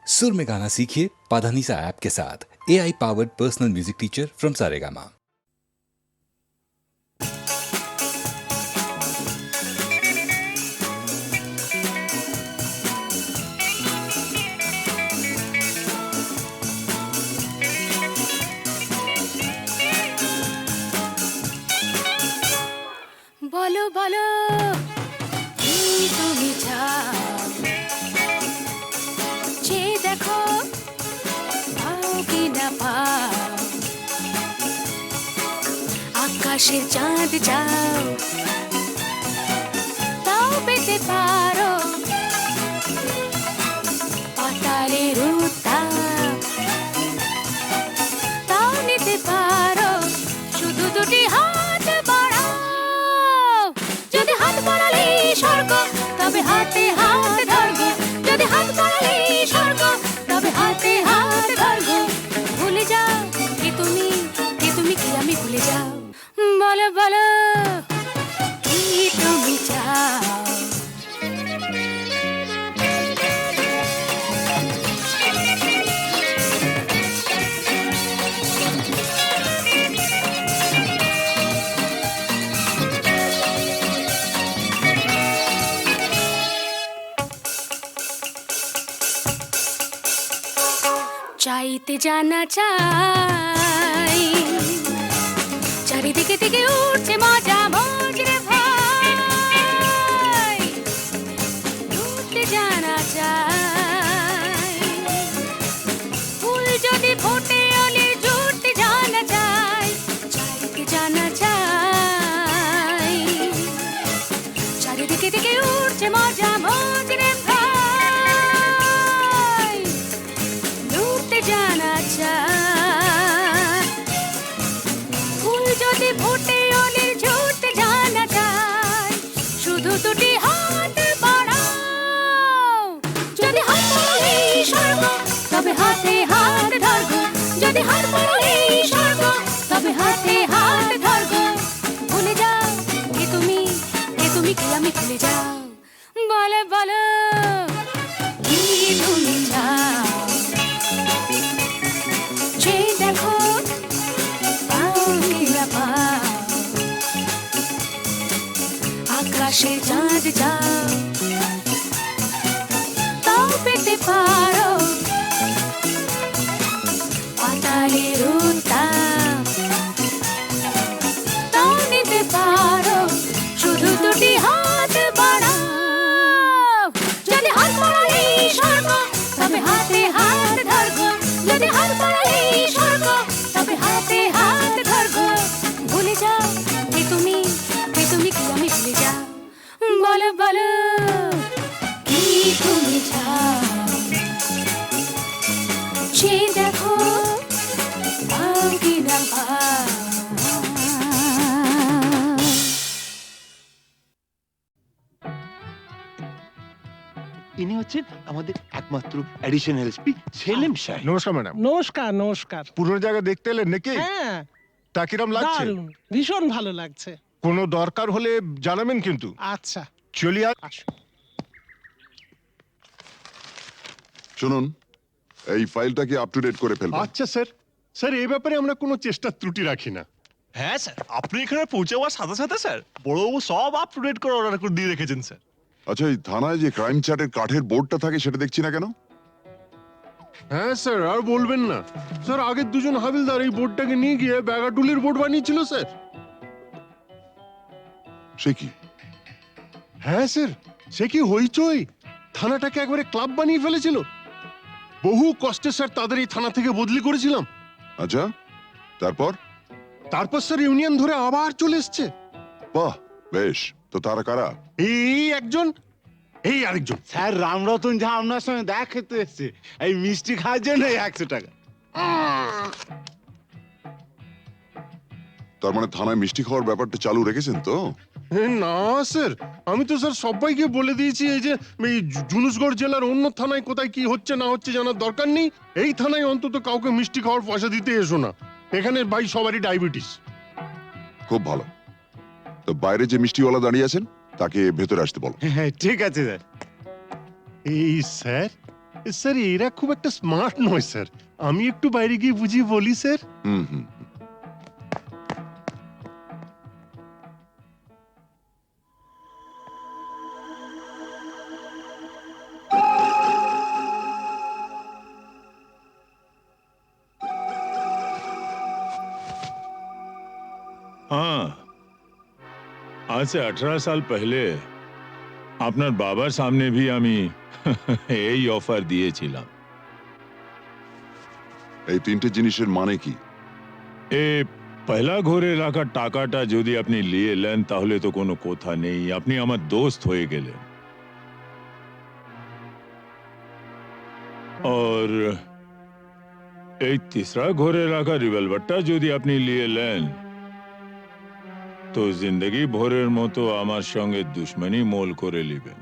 सुर में गाना सीखिए पाधानीसा ऐप के साथ। AI powered personal music teacher from Saregama. বলো বলো কি তুমি চাও, যে দেখো পাও কি না পাও, আকাশের চাঁদ চাও তাও পেতে পারো, পাতালের উত্তাপ তাও নিতে পারো, শুধু দুটি হাত বাড়াও। যদি হাত বাড়ালে স্বর্গ তবে হাতে হাত ধরবো, যদি হাত বাড়ালে স্বর্গ তবে হাতে হাত ধরবো। ভুলে যাও কে তুমি কি আমি ভুলে যাও। বলো বলো কি তুমি চাও। চাইতে জানা চাই, চারিদিকে থেকে উঠছে মজা মজরে ভাই, উঠতে জানা চাই, ফুল যদি ফোটে অলি জুটতে জানা চাই, চাইতে জানা চাই, চারিদিকে থেকে উঠছে মজা মজরে ভাই, উঠতে জানা চাই, ফুল যদি ফোটে অলি ঝুটতে জানা চাই, শুধু দুটি হাত বাড়াও। যদি হাত বাড়ালে স্বর্গ তবে হাতে হাত ধরবো, যদি হাত বাড়ালে স্বর্গ তবে হাতে হাত ধরবো। ভুলে যাও কে তুমি কি আমি ভুলে যাও। বলো বলো কি তুমি চাও, যে দেখো পাও কি না পাও, আকাশে চাঁদ যাও তাও পেতে পারো, পাতালের উত্তাপ তাও নিতে পারো, শুধু দুটি হাত বাড়াও। যদি হাত বাড়ালে স্বর্গ তবে হাতে হাত ধরবো, যদি হাত বাড়ালে স্বর্গ তবে হাতে হাত ধরবো। ভুলে যাও কে তুমি কি আমি ভুলে যাও। বলো বলো কি তুমি চাও, যে দেখো পাও কি না পাও। ইনি হচ্ছেন আমাদের একমাত্র অ্যাডিশনাল এসপি সেলিম সাহেব। নমস্কার ম্যাডাম। নমস্কার নমস্কার। পুরনো জায়গা দেখতে এলেন নাকি? হ্যাঁ, তা কিরম লাগছে? দারুণ, ভীষণ ভালো লাগছে। কোনো দরকার হলে জানাবেন কিন্তু। আচ্ছা, চলিয়ে আসুন। শুনুন, এই ফাইলটা কি আপ টু ডেট করে ফেলবেন? আচ্ছা স্যার। স্যার এই ব্যাপারে আমরা কোনো চেষ্টা ত্রুটি রাখি না। হ্যাঁ স্যার, আপনি এখানে পৌঁছাবার সাথে সাথে স্যার বড়বাবু সব আপ টু ডেট করে অর্ডার করে দিয়ে রেখেছেন স্যার। আচ্ছা, এই থানায় যে ক্রাইম চ্যাটের কাঠের বোর্ডটা থাকে সেটা দেখছি না কেন? হ্যাঁ স্যার, আর বলবেন না স্যার, আগের দুজন হাবিলদার এই বোর্ডটাকে নিয়ে গিয়ে ব্যাগাটুলির বোর্ড বানিয়েছিল স্যার। সে কি? হ্যাঁ স্যার, সে কি হইচই, থানাটাকে একবারে ক্লাব বানিয়ে ফেলেছিল। বহু কষ্টে স্যার তাদের এই থানা থেকে বদলি করেছিলাম। আচ্ছা, তারপর? তারপর স্যার ইউনিয়ন ধরে আবার চলে এসছে। বাহ, বেশ। তো তারা কারা? এই একজন, এই আরেকজন। স্যার রামরতন যা আপনার সঙ্গে দেখা খেতে এসছে এই মিষ্টি খাওয়ার জন্য 100 টাকা। তার মানে থানায় মিষ্টি খাওয়ার ব্যাপারটা চালু রেখেছেন তো? না স্যার, আমি তো স্যার সবাইকে বলে দিয়েছি এই যে এই জুনুসগড় জেলার অন্য থানায় কোথায় কি হচ্ছে না হচ্ছে জানার দরকার নেই। এই থানায় অন্তত কাউকে মিষ্টি খাওয়ার পয়সা দিতে এসো না। এখানে ভাই সবারই ডায়াবেটিস। খুব ভালো। তো বাইরে যে মিষ্টিওয়ালা দাঁড়িয়ে আছেন তাকে ভেতরে আসতে বলো। হ্যাঁ ঠিক আছে স্যার। এই স্যার, স্যার এরা খুব একটা স্মার্ট নয় স্যার, আমি একটু বাইরে গিয়ে বুঝিয়ে বলি স্যার। হুম হুম। हाँ, आज से 18 साल पहले আপনার বাবার সামনে भी আমি এই অফার দিয়েছিলাম। এই তিনটে জিনিসের মানে কি? এ পয়লা ঘরে রাখা টাকাটা যদি আপনি নিয়ে নেন তাহলে তো কোনো কথা নেই, আপনি আমার দোস্ত হয়ে গেলেন। और এই तीसरा ঘরে রাখা রিভলভারটা যদি আপনি নিয়ে নেন তো জিন্দগি ভরের মতো আমার সঙ্গে দুশ্মনী মোল করে নেবেন।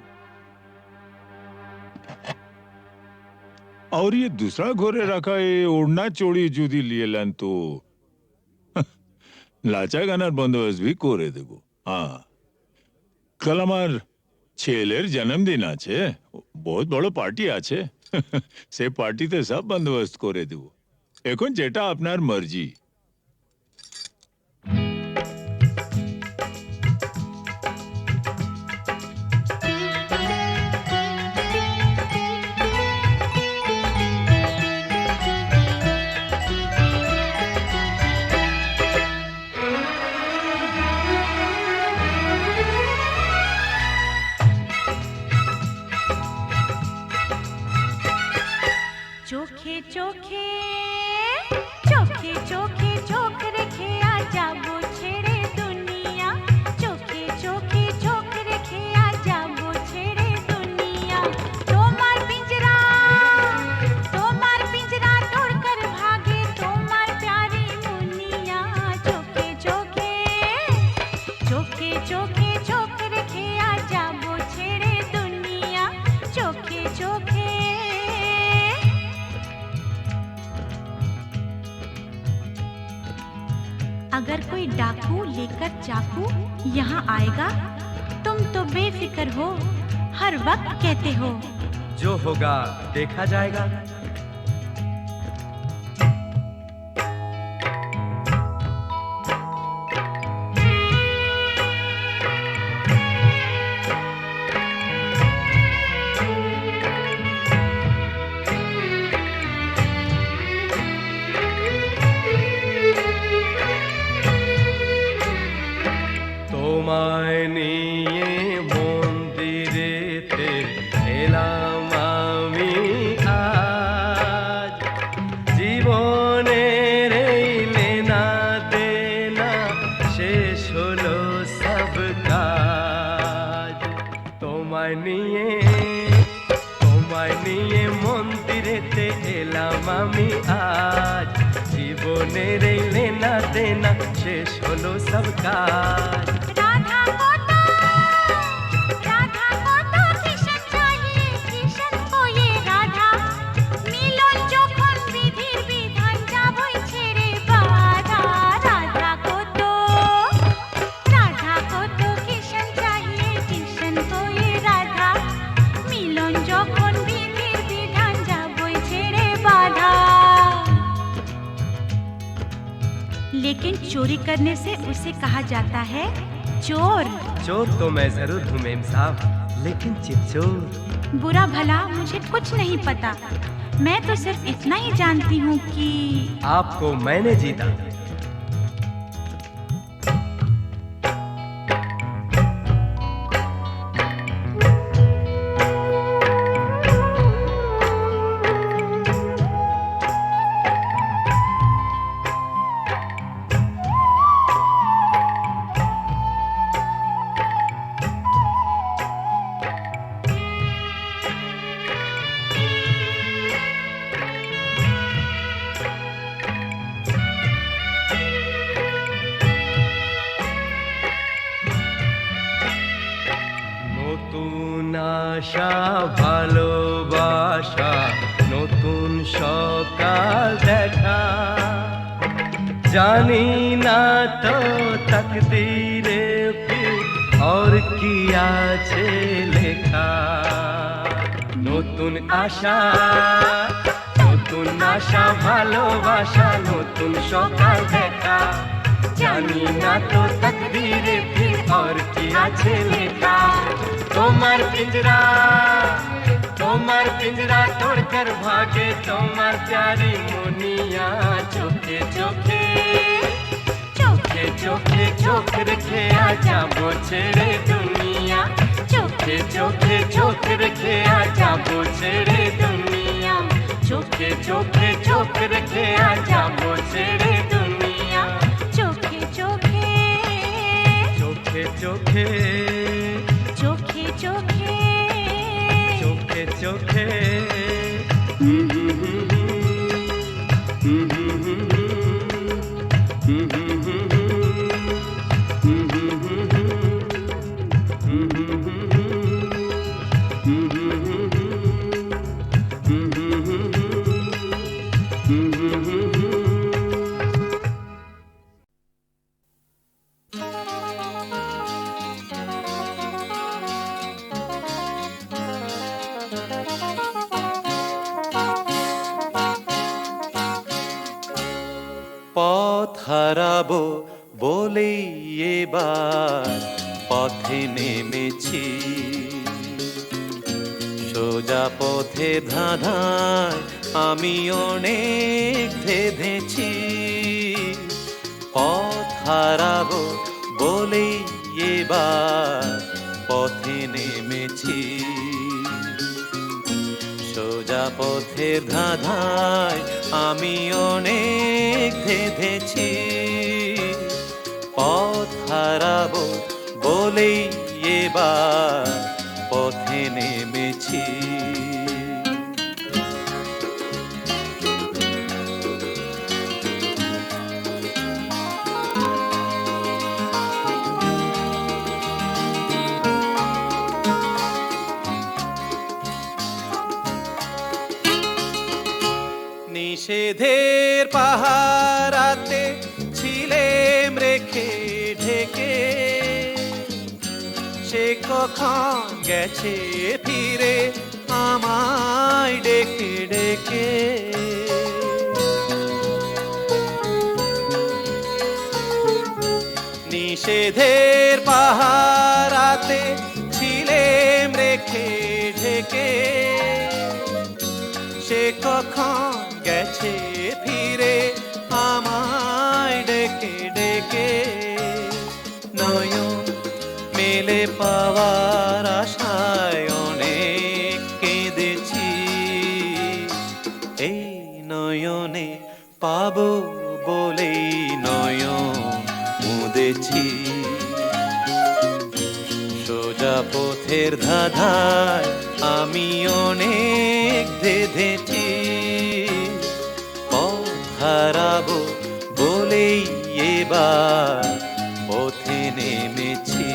और ये दूसरा घरे रखा ये ओढ़ना चोड़ी जुदी लिए लेन तो लाचा गानार बंदोबस्त भी करे देबो। हाँ, कल আমার ছেলের জন্মদিন আছে, বহুত বড় পার্টি আছে, সে পার্টিতে সব বন্দোবস্ত করে দেব। এখন যেটা আপনার মর্জি। চোখে চোখে চোখে চোখে চোখ রেখে আজ যাবো ছেড়ে দুনিয়া, চোখে চোখে চোখ রেখে আজ যাবো ছেড়ে দুনিয়া। তোমার পিঞ্জরা তোড়কর ভাগে তোমার প্যারি মুনিয়া, চোখে চোখে চোখে চোখে চোখ রেখে আজ যাবো ছেড়ে দুনিয়া, চোখে চোখে। अगर कोई डाकू लेकर चाकू यहाँ आएगा तुम तो बेफिक्र हो, हर वक्त कहते हो जो होगा देखा जाएगा। তোমায় নিয়ে মন্দিরেতে এলাম আমি আজ, জীবনের এই লেনা দেনা শেষ হলো সব কাজ। তোমায় নিয়ে মন্দিরেতে এলাম আমি আজ, জীবনের এই লেনা দেনা শেষ হলো সব কাজ। राधा को तो किशन चाहिए, किशन को ये राधा, मिलन যখন বিধির বিধান যাবই ছেড়ে বাধা। राधा को तो किशन चाहिए, किशन को ये राधा, मिलन যখন বিধির বিধান যাবই ছেড়ে বাধা। लेकिन चोरी करने से उसे कहा जाता है चोर। चोर तो मैं जरूर हूँ मेम साहब, लेकिन चिपचोर। बुरा भला मुझे कुछ नहीं पता, मैं तो सिर्फ इतना ही जानती हूँ कि आपको मैंने जीता। নতুন আশা ভালোবাসা, নতুন সকাল দেখা, জানি না তো তকদীরে ফির और কি আছে লেখা। নতুন আশা, নতুন আশা ভালোবাসা, নতুন সকাল দেখা। জানি না তো তকদীরে ফির और কি আছে লেখা। তোমার পিंजरा, তোমার पिंजरा तोड़कर भागे তোমার प्यारी मुनिया। চোখে চোখে চোখে চোখে চোখ রেখে আজাবো ছেড়ে দুনিয়া। চোখে চোখে চোখ রেখে আজাবো ছেড়ে দুনিয়া। চোখে চোখে চোখ রেখে আজাবো ছেড়ে দুনিয়া। চোখে চোখে চোখে চোখে চোখে চোখে চোখে চোখে পথ হারাবো বলেই এবার পথে নেমেছি। সোজা পথে ধাঁধায় আমি অনেক ধেঁধেছি। পথ হারাবো বলেই এবার পথে নেমেছি। সোজা পথের ধাঁধায় আমি অনেক ধেঁধেছি। পথ হারাবো বলেই এবার পথে নেমেছি। নিষেধের পাহারাতে ছিলেম রেখে ঢেকে। সে কখন গেছে ফিরে আমায় ডেকে ডেকে। নিষেধের পাহারাতে ছিলেম রেখে ঢেকে। সে কখন গেছে ফিরে আমায় ডেকে ডেকে। নয়ন মেলে পাওয়ার আশায় অনেক কেঁদেছি। এই নয়নে পাবো বলেই নয়ন মুদেছি। সোজা পথের ধাঁধায় আমি অনেক ধেঁধেছি। পথ হারাবো বলেই এবার পথে নেমেছি।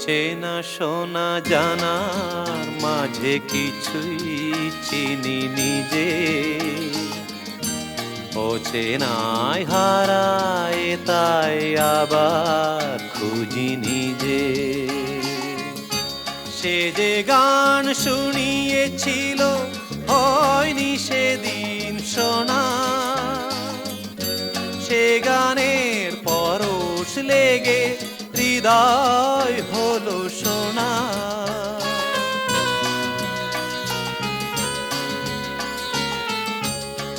চেনা শোনা জানার মাঝে কিছুই চিনি নিজে। অচেনায় হারায় তাই আবার খুঁজি নিজে। সে যে গান শুনিয়েছিল হয়নি সেদিন শোনা। সে গানের পরশ লেগে হৃদয় হলো সোনা।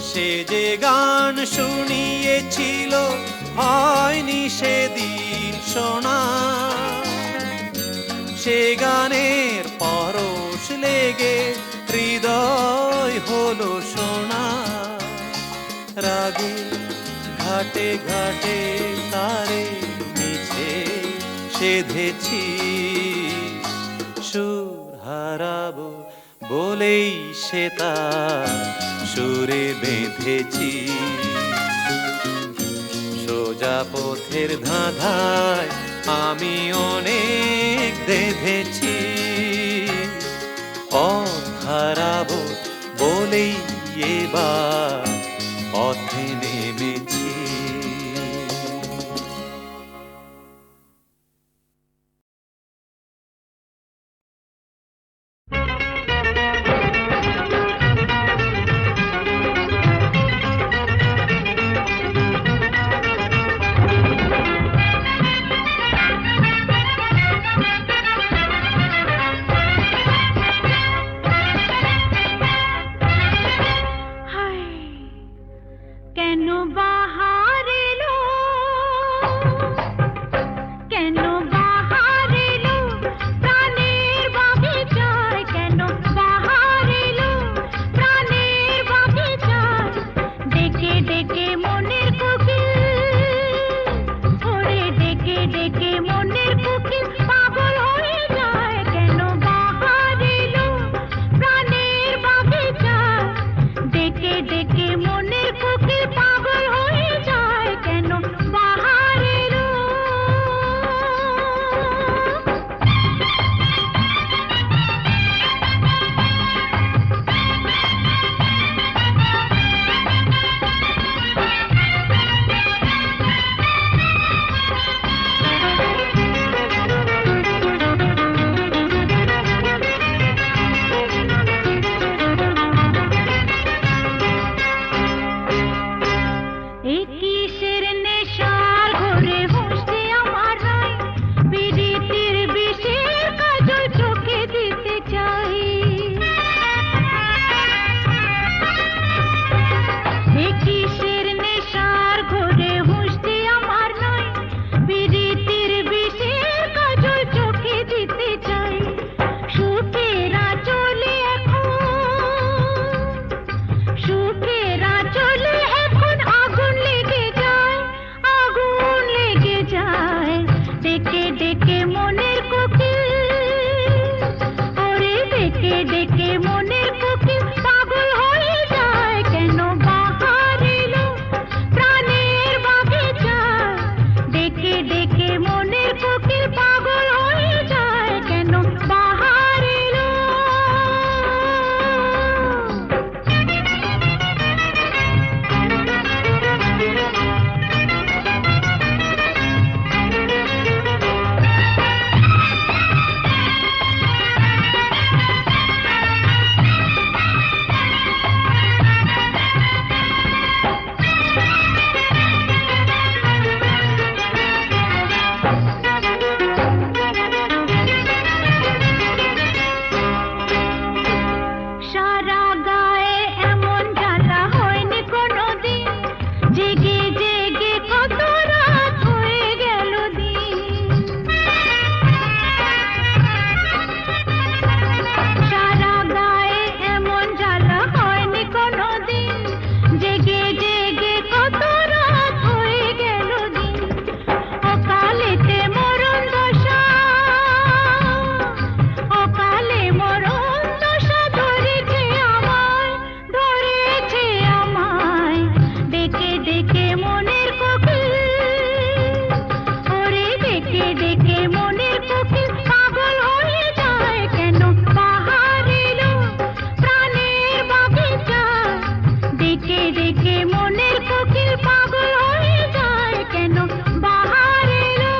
সে যে গান শুনিয়েছিল হয়নি সেদিন শোনা। সে গানের পরশ লেগে হৃদয় হলো সোনা। রাগে ঘাটে ঘাটে তারে মিছে সেধেছি। সুর হারাবো বলেই সে তার সুরে বেঁধেছি। সোজা পথের ধাঁধায় আমি অনেক ধেঁধেছি। পথ হারাবো বলেই এবার পথে নেমেছি। কেন বাহার এলো, কেন বাহার এলো প্রাণের বাগিচায়, কেন বাহার এলো প্রাণের বাগিচায়, ডেকে ডেকে মনের কোকিল, ওরে ডেকে ডেকে মনের কোকিল পাগল হয়ে যায়, কেন বাহার এলো প্রাণের বাগিচায়, ডেকে ডেকে মনের কোকিল পাগল হয়ে যায়, কেন বাহার এলো। এই কিসের নেশার ঘরে হুঁশে আমার নাই, বিরিতির বিষের কাজল চোখে দিতে চাই, এই কিসের নেশার ঘরে হুঁশে আমার নাই, বিরিতির বিষের কাজল চোখে দিতে চাই, সুখেরা চলে এখন, সুখেরা চলে এখন আগুন লেগে যায়, আগুন লেগে যায়, ডেকে ডেকে মনের কোকিল, ওরে ডেকে ডেকে মনের কোকিল পাগল হয়ে যায়, কেন বাহার এলো প্রাণের বাগিচায়, ডেকে ডেকে মনের কোকিল পাগল হয়ে যায়, কেন বাহার এলো। সারা গায়ে এমন জ্বালা হয়নি কোনোদিন, জেগে জেগে কত রাত হয়ে গেল দিন, সারা গায়ে এমন জ্বালা হয়নি কোনোদিন, জেগে জেগে কত রাত হয়ে গেল দিন, অকালেতে মরণ দশা, অকালে মরণ দশা ধরেছে আমায়, ধরেছে আমায়, ডেকে ডেকে মনের কোকিল, ওরে ডেকে ডেকে মনের কোকিল পাগল হয়ে যায়, কেন বাহার এলো প্রাণের বাগিচায়, ডেকে ডেকে মনের কোকিল পাগল হয়ে যায়, কেন বাহার এলো।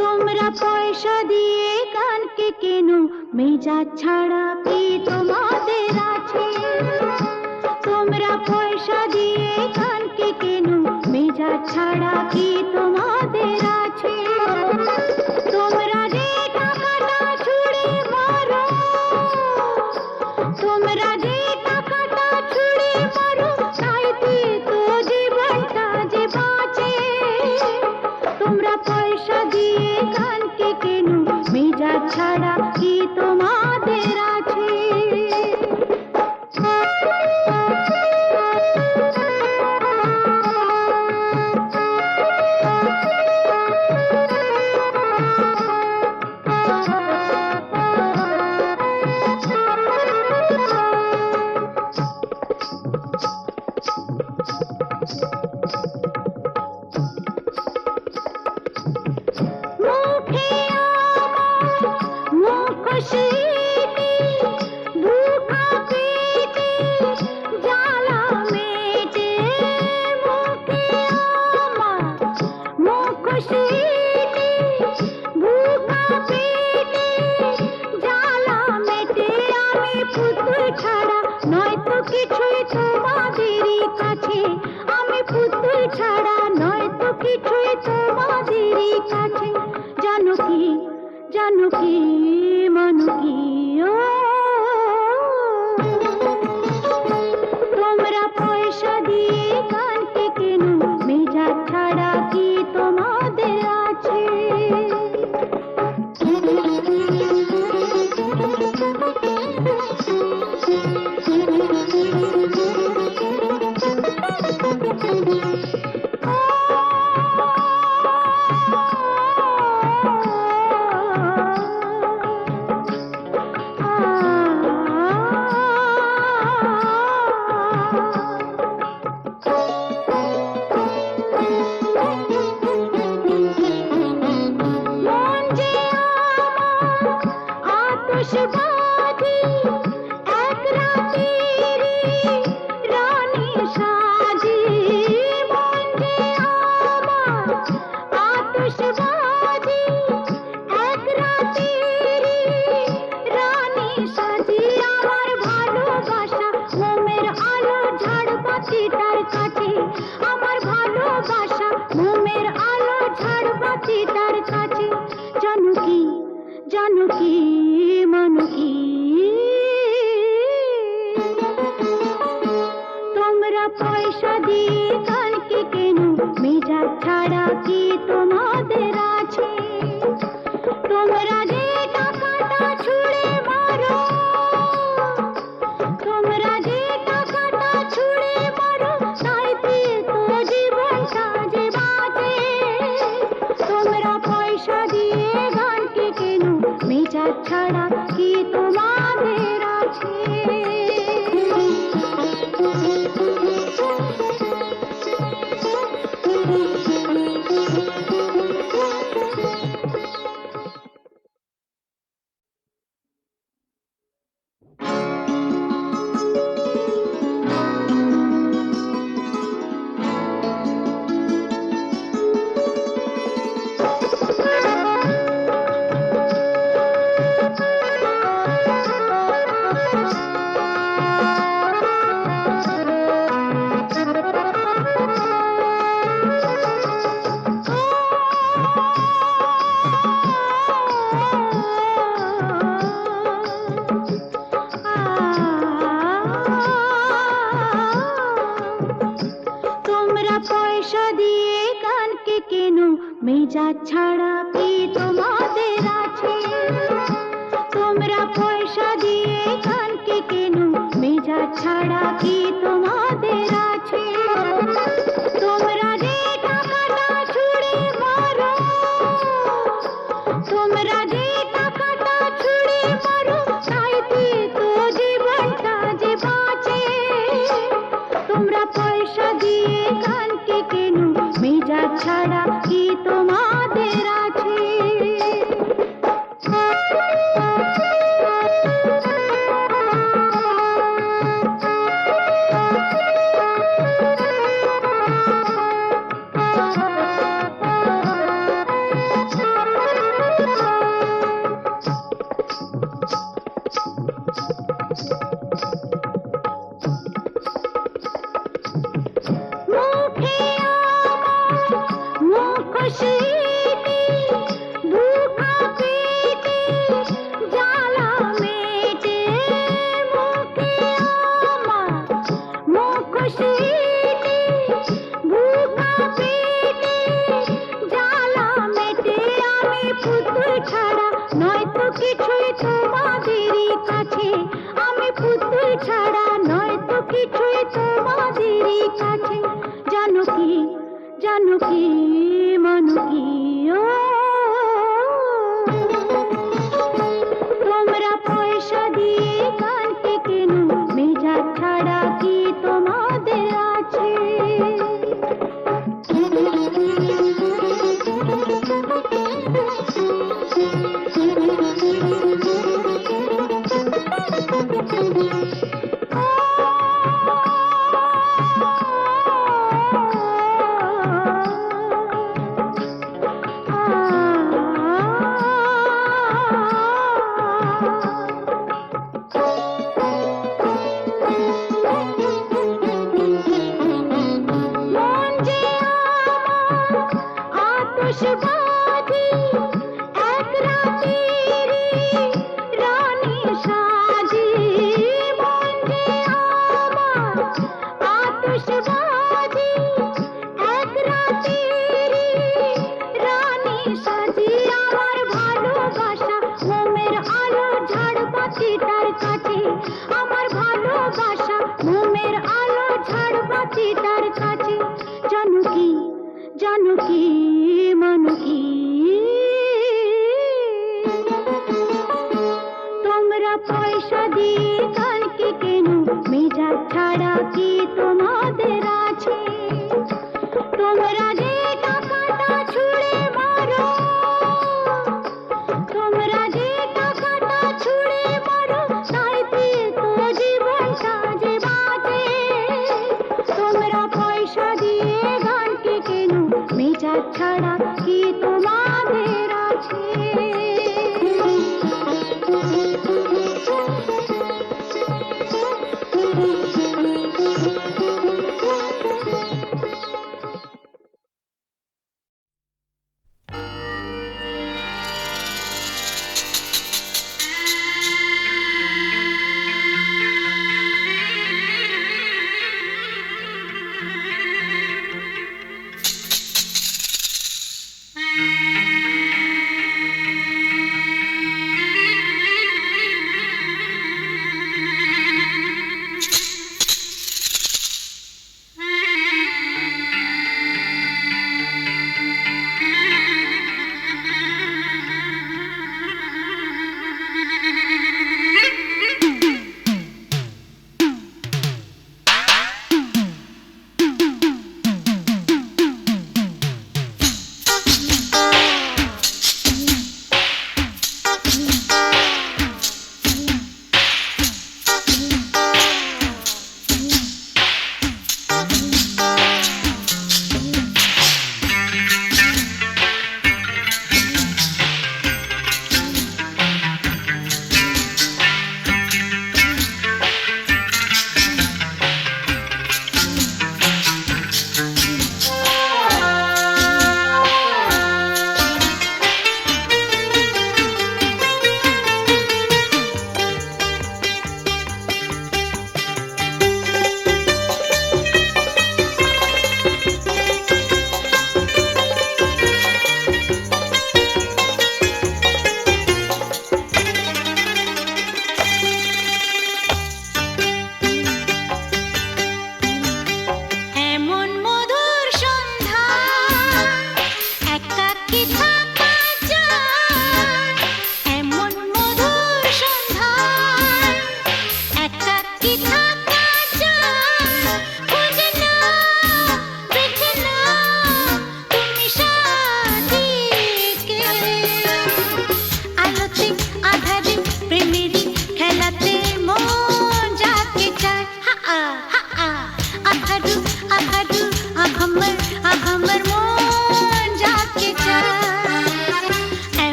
তোমরা পয়সা দিয়ে গানকে কেন, মেজাজ ছাড়া কি তোমাদের আছে, তোমরা পয়সা দিয়ে গানকে কেন, মেজাজ ছাড়া কি তোমাদের আছে, তোমরা যে টাকাটা ছুঁড়ে মারো, তোমরা যে টাকাটা ছুঁড়ে মারো, তাইতে তো তোমরা পয়সা দিয়ে গানকে কেন মেজাজ ছাড়া কি তোমাদের আছে তোমরা পয়সা দিয়ে গানকে কেন মেজাজ ছাড়া কি তোমাদের আছে আতশবাজি এক রাতেরি রানী সাজি মন যে আমার আতশবাজি এক রাতেরি রানী সাজি আমার ভালোবাসা মোমের আলো ঝাড়বাতিটার কাছে আমার ভালোবাসা মোমের আলো ঝাড়বাতিটার কাছে জানো কি মানো কি তোমরা পয়সা দিয়ে গানকে কেন মেজাজ ছাড়া কি তোমাদের আছে তোমরা যে টাকাটা ছুঁড়ে মারো তোমরা যে টাকাটা ছুঁড়ে মারো তাইতে তো জীবনটা যে বাঁচে তোমরা পয়সা দিয়ে গানকে কেন মেজাজ ছাড়া কি তোমাদের আছে পয়সা দিয়ে গানকে কেন মেজাজ ছাড়া কি তোমাদের আছে তোমরা পয়সা দিয়ে গানকে কেন মেজাজ ছাড়া কি তোমাদের আছে তোমরা যে টাকাটা ছুঁড়ে মারো তোমরা যে টাকাটা ছুঁড়ে মারো তাইতে তো জীবনটা যে বাঁচে তোমরা পয়সা দিয়ে গানকে কেন মেজাজ ছাড়া কি তোমাদের আছে মুখে আমার মুখোশ জানো কি মানো কি ও তোমরা পয়সা দিয়ে কানকে কেন মেজাজ ছাড়া কি তোমাদের আছে মন যে আমার আতশবাজি এক রাতেরই রানী সাজি মন যে আমার আতশবাজি এক রাতেরই রানী সাজি আমার ভালোবাসা মোমের আলো ঝাড়বাতিটার কাছে আমার ভালোবাসা মোমের আলো ঝাড়বাতিটার কাছে জানো কি মানো কি তোমরা পয়সা দিয়ে কালকে কেন মেজাজ ছাড়া কি তোমাদের আছে তোমরা যে টাকাটা ছুঁড়ে মারো তোমরা যে টাকাটা ছুঁড়ে মারো তাইতে তো জীবনটা যে বাঁচে তোমরা পয়সা দিয়ে গানকে কেন মেজাজ ছাড়া কি তোমাদের আছে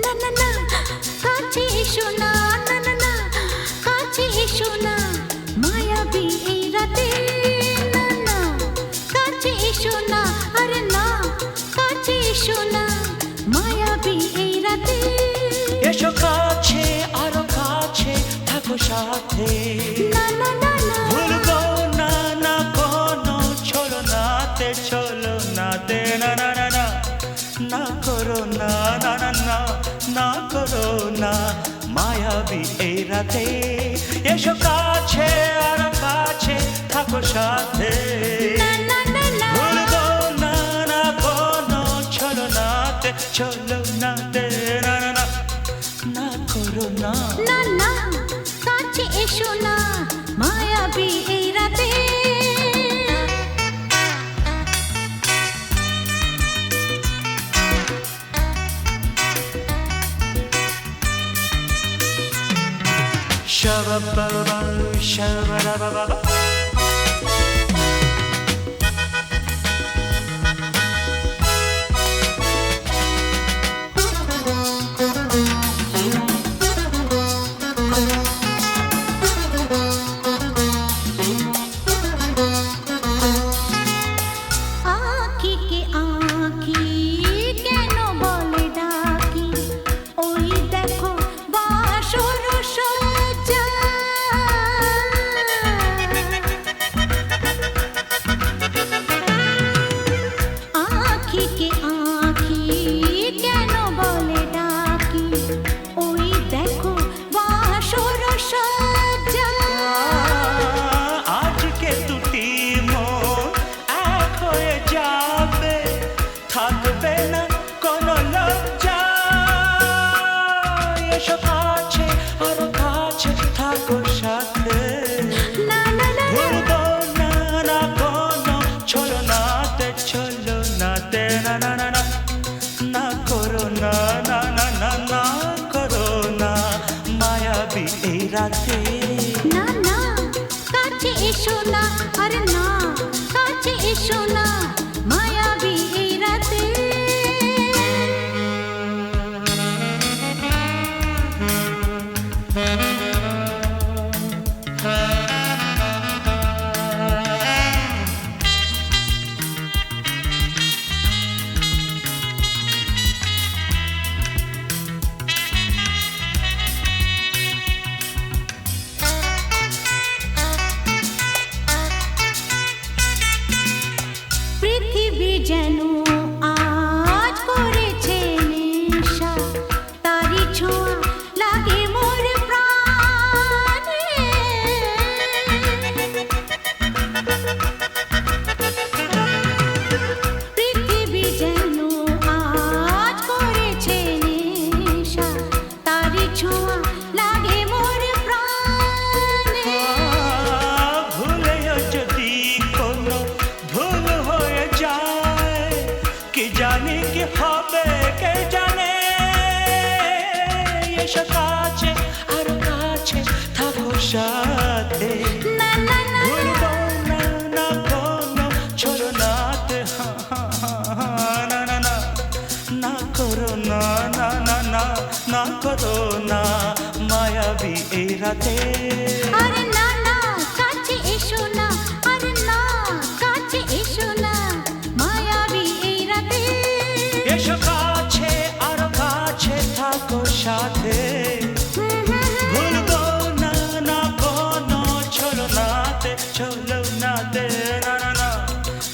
না না না কাছে এসো না না না না কাছে এসো না মায়াবী এই রাতে না না কাছে এসো না আরে না কাছে এসো না মায়াবী এই রাতে এসো কাছে আরো কাছে থাকো সাথে না না না না ভুলবো না না কোনো চলো নাতে না না না না না করো না না না না না করো না মায়াবী এই রাতে এসো কাছে আর কাছে থাকো সাথে না না না না ভুলবো না না কোনো চলো নাতে না না না না করো না না না কাছে এসো না মায়াবী এই রাতে Shabba-ba-ba, shabba-da-ba-ba. आँखी के आँखी केनो बोले डाकी ओई देखो बासुर सज्जा आँखी के आँखी केनो बोले डाकी ओई देखो बासुर सज्जा আজকে দুটি মন এক হয়ে যাবে থাকবে না কোনো লজ্জা এসো কাছে আরো কাছে থাকো সাথে না না না ভুলবো না না কোনো চলো নাতে না না না না না করো না না না না না করো না মায়াবী এই রাতে না না কাছে এসো না আরে না কাছে এসো না মায়াবী এই রাতে পৃথিবী যেন আজ করেছে নেশা তারি ছোঁয়া লাগে মোর প্রাণে পৃথিবী যেন আজ করেছে নেশা তারি ছোঁয়া লাগে মোর প্রাণে ভুলেও যদি কোনো ভুল হয়ে যায় কি জানি কি হবে কে জানে এসো কাছে আর কাছে থাকো সাথে না না না ভুলবো না না কোনো চলো নাতে না না না না করো না না না না না করো না মায়াবী এই রাতে আরে না না কাছে এসো না আরে না কাছে এসো না মায়াবী এই রাতে এসো কাছে আর কাছে থাকো সাথে ভুলবো না না কোনো চলো নাতে না না না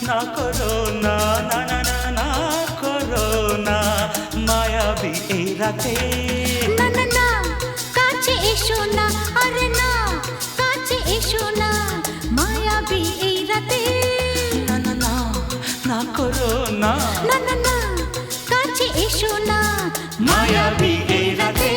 না করো না না না না না করো না মায়াবী এই রাতে না না না কাছে এসো না আরে না কাছে এসো না মায়াবী এই রাতে না না না না করো না না না না কাছে এসো না মায়াবী এই রাতে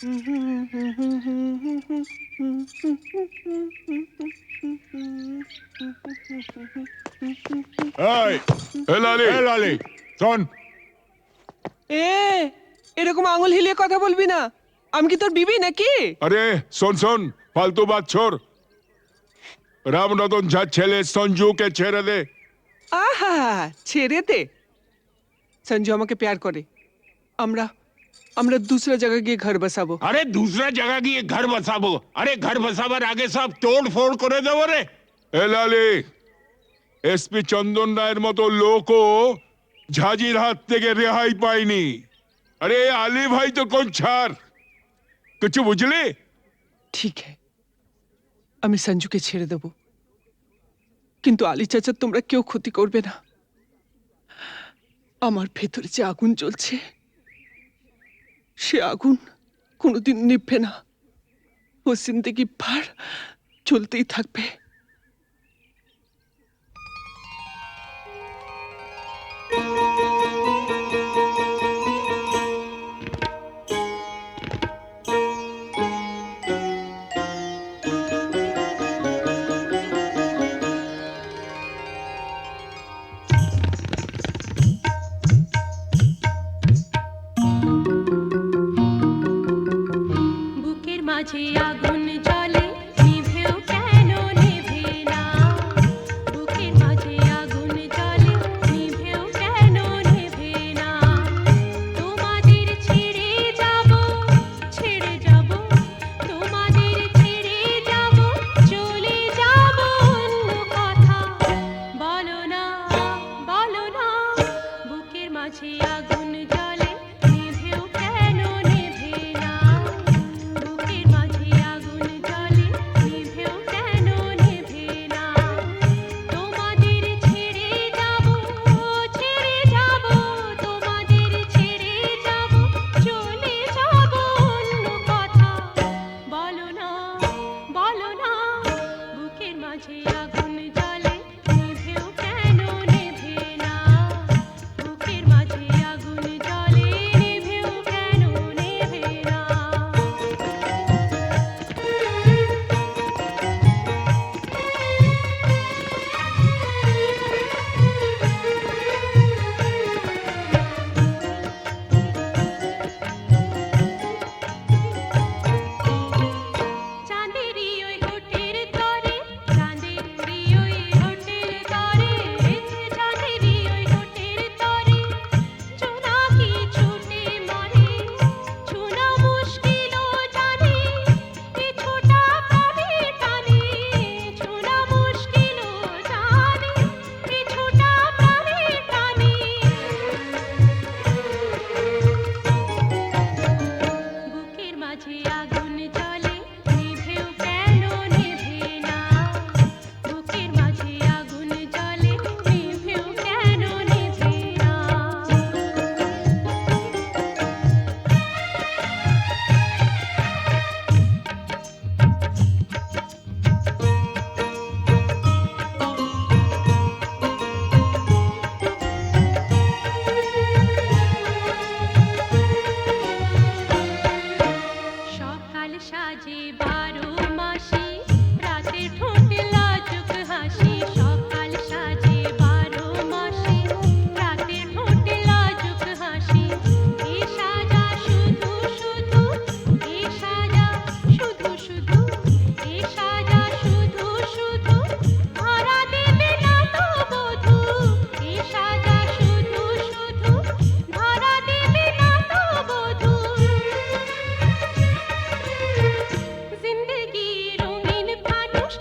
এই লালি শোন, এরকম আঙুল হিলিয়ে কথা বলবি না। আমি কি তোর বিবি নাকি? আরে শোন শোন, ফালতু বাত ছোড়। রামরতন ঝার ছেলে সঞ্জুকে ছেড়ে দে। আহা, ছেড়ে দে। সঞ্জু আমাকে প্যার করে। আমরা আমরা दूसरा जगह গিয়ে ঘর বসাবো। আরে दूसरा जगह গিয়ে ঘর বসাবো? আরে ঘর বসাবার আগে সব তোড় ফোড় করে দেবো রে। এ লালি, এসপি চন্দন রায়ের মতো লোকও ঝাঁঝির হাত থেকে রেহাই পায়নি। আরে আলী ভাই তো কোন ছাড়, কিছু বুঝলি? ঠিক है, আমি সঞ্জুকে ছেড়ে দেব, কিন্তু আলী চাচা তোমরা কেউ ক্ষতি করবে না। আমার ভেতরে যে আগুন জ্বলছে, সে আগুন কোনোদিন নিভবে না। ও জিন্দেগি ভর চলতেই থাকবে। বুকের মাঝে আগুন জ্বলে নিভেও কেন নেভে না, বুকের মাঝে আগুন জ্বলে নিভেও কেন নেভে না। তোমাদের ছেড়ে যাব, তোমাদের ছেড়ে যাব, চলে যাব অন্য কথা। বলো না, বুকের মাঝে আগুন জ্বলে নিভেও কেন নেভে না, বুকের মাঝে আগুন জ্বলে নিভেও কেন নেভে না। তোমাদের ছেড়ে যাব, তোমাদের ছেড়ে যাব, চলে যাব অন্য কথা। বলো না, বুকের মাঝে আগুন জ্বলে নিভেও কেন নেভে না, বুকের মাঝে আগুন জ্বলে নিভেও কেন নেভে না। চাঁদেরই ওই হোটেল তরে, চাঁদেরই ওই হোটেল তরে, চাঁদেরই ওই হোটেল তরে, জোনাকি ছুটে মরে, ছোনা মুশকিল জানে, এ ছোটা প্রাণে টানে, ছোনা মুশকিল জানে, এ ছোটা প্রাণে টানে। বুকের মাঝে আগুন জ্বলে নিভেও কেন নেভে না, বুকের মাঝে আগুন জ্বলে নিভেও কেন নেভে না। সকাল সাজে 12 মাসি, রাতে ঠোঁটে লাজুক হাসি। সকাল সাজে 12 মাসি, রাতে ঠোঁটে লাজুক হাসি। এ সাজা শুধু শুধু, এ সাজা শুধু শুধু, এ সাজা শুধু শুধু, ধরা দেবে না তো বধূ। এ সাজা শুধু শুধু, ধরা দেবে না তো বধূ। জিন্দেগি রঙিন ফানুষ,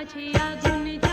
মাঝে আগুন